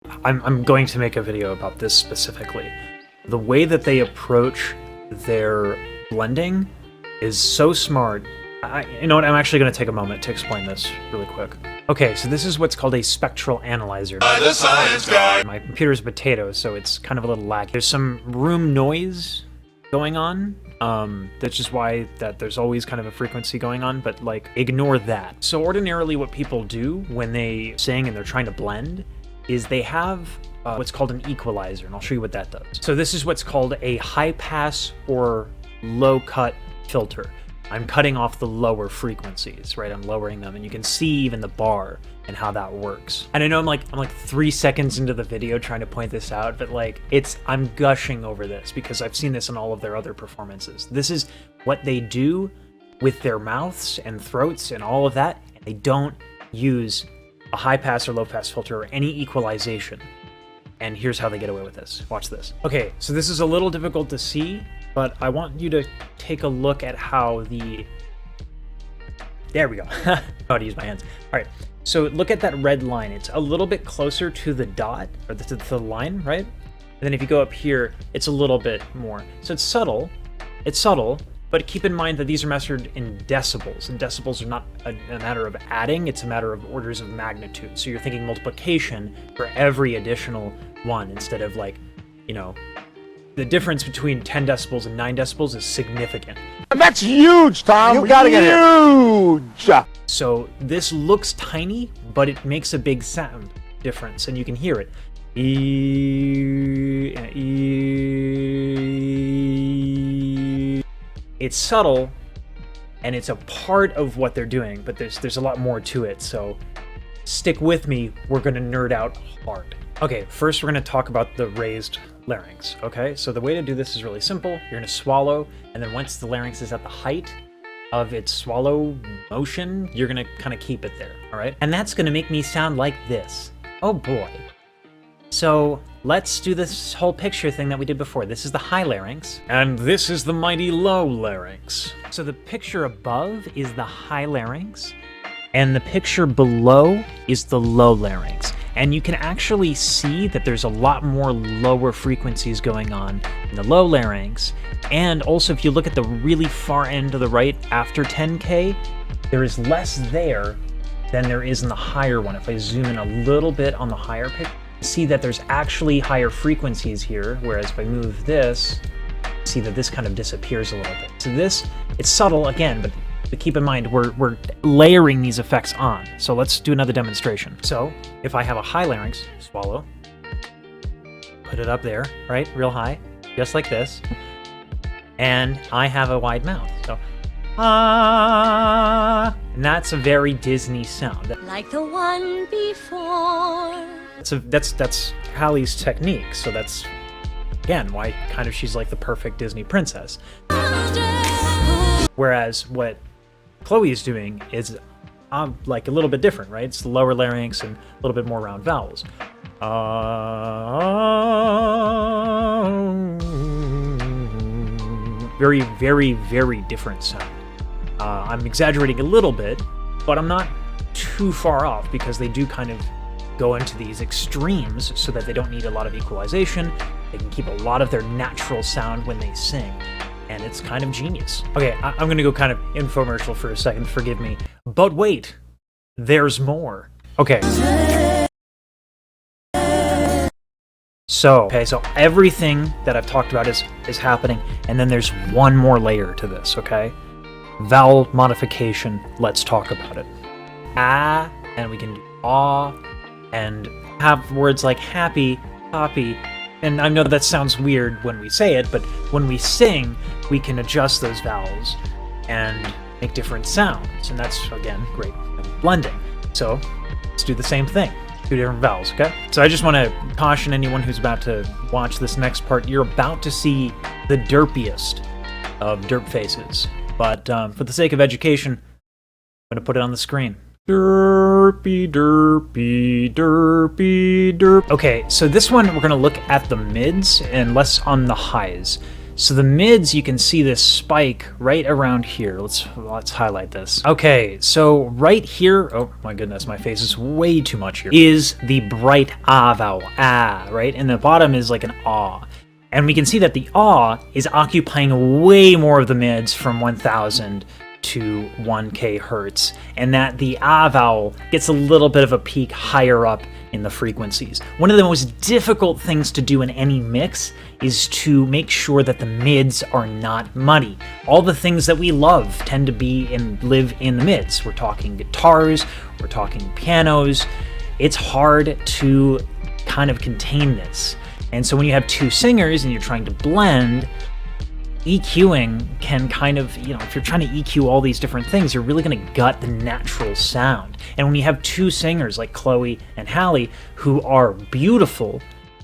I'm going to make a video about this specifically. The way that they approach their blending is so smart. You know what, I'm actually going to take a moment to explain this really quick. Okay, so this is what's called a spectral analyzer. The science guy. My computer's a potato, so it's kind of a little laggy. There's some room noise going on. That's just why that there's always kind of a frequency going on, but like, ignore that. So ordinarily what people do when they sing and they're trying to blend is they have what's called an equalizer, and I'll show you what that does. So this is what's called a high pass or low cut filter. I'm cutting off the lower frequencies, right? I'm lowering them, and you can see even the bar and how that works. And I know I'm like 3 seconds into the video trying to point this out, but like I'm gushing over this because I've seen this in all of their other performances. This is what they do with their mouths and throats and all of that, and they don't use a high pass or low pass filter or any equalization. And here's how they get away with this. Watch this. Okay, so this is a little difficult to see, but I want you to take a look at how there we go. How to use my hands. All right, so look at that red line. It's a little bit closer to the dot, or to the line, right? And then if you go up here, it's a little bit more. So it's subtle, but keep in mind that these are measured in decibels, and decibels are not a matter of adding, it's a matter of orders of magnitude. So you're thinking multiplication for every additional one instead of like, you know, the difference between 10 decibels and 9 decibels is significant. That's huge, Tom! You gotta get it. Huge! So this looks tiny, but it makes a big sound difference, and you can hear it. It's subtle, and it's a part of what they're doing, but there's a lot more to it, so stick with me, we're gonna nerd out hard. Okay, first we're gonna talk about the raised larynx, okay? So the way to do this is really simple. You're gonna swallow, and then once the larynx is at the height of its swallow motion, you're gonna kind of keep it there, all right? And that's gonna make me sound like this. Oh boy. So let's do this whole picture thing that we did before. This is the high larynx, and this is the mighty low larynx. So the picture above is the high larynx, and the picture below is the low larynx. And you can actually see that there's a lot more lower frequencies going on in the low larynx. And also, if you look at the really far end to the right after 10K, there is less there than there is in the higher one. If I zoom in a little bit on the higher picture, see that there's actually higher frequencies here, whereas if I move this, see that this kind of disappears a little bit. So this, it's subtle again, but keep in mind, we're layering these effects on. So let's do another demonstration. So if I have a high larynx, swallow, put it up there, right, real high, just like this, and I have a wide mouth, so ah, and that's a very Disney sound. Like the one before. That's Hallie's technique, so that's, again, why kind of she's like the perfect Disney princess. Whereas what Chloe is doing is like a little bit different, right? It's the lower larynx and a little bit more round vowels. Very, very, very different sound. I'm exaggerating a little bit, but I'm not too far off because they do kind of go into these extremes so that they don't need a lot of equalization. They can keep a lot of their natural sound when they sing, and it's kind of genius. Okay, I'm gonna go kind of infomercial for a second, forgive me. But wait, there's more. Okay. So everything that I've talked about is happening, and then there's one more layer to this, okay? Vowel modification, let's talk about it. Ah, and we can do ah, and have words like happy, poppy, and I know that sounds weird when we say it, but when we sing, we can adjust those vowels and make different sounds, and that's, again, great blending. So let's do the same thing. 2 different vowels, okay? So I just want to caution anyone who's about to watch this next part, you're about to see the derpiest of derp faces. But for the sake of education, I'm going to put it on the screen. Derpy, derpy, derpy, derp. Okay, so this one we're going to look at the mids and less on the highs. So the mids, you can see this spike right around here. Let's highlight this. Okay, so right here, oh my goodness, my face is way too much here, is the bright ah vowel, ah, right? And the bottom is like an ah. And we can see that the ah is occupying way more of the mids from 1000 to 1k hertz, and that the ah vowel gets a little bit of a peak higher up in the frequencies. One of the most difficult things to do in any mix is to make sure that the mids are not muddy. All the things that we love tend to be and live in the mids. We're talking guitars, we're talking pianos. It's hard to kind of contain this. And so when you have two singers and you're trying to blend, EQing can kind of, if you're trying to EQ all these different things, you're really going to gut the natural sound. And when you have two singers like Chloe and Halle who are beautiful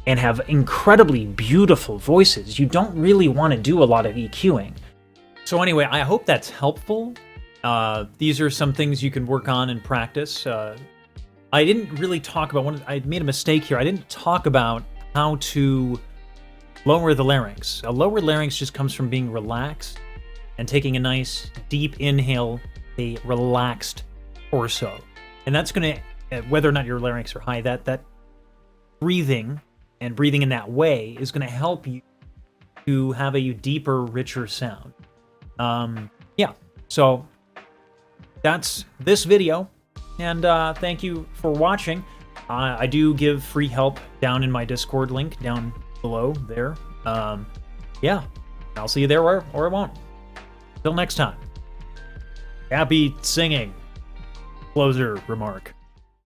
and have incredibly beautiful voices, you don't really want to do a lot of EQing. So anyway, I hope that's helpful. These are some things you can work on and practice. I didn't really talk about I made a mistake here. I didn't talk about how to lower the larynx. A lower larynx just comes from being relaxed and taking a nice deep inhale, a relaxed torso. And that's going to, whether or not your larynx are high, that breathing and breathing in that way is going to help you to have a deeper, richer sound. Yeah, so that's this video. And thank you for watching. I do give free help down in my Discord link down below there. Yeah, I'll see you there or I won't. Till next time. Happy singing. Closer remark.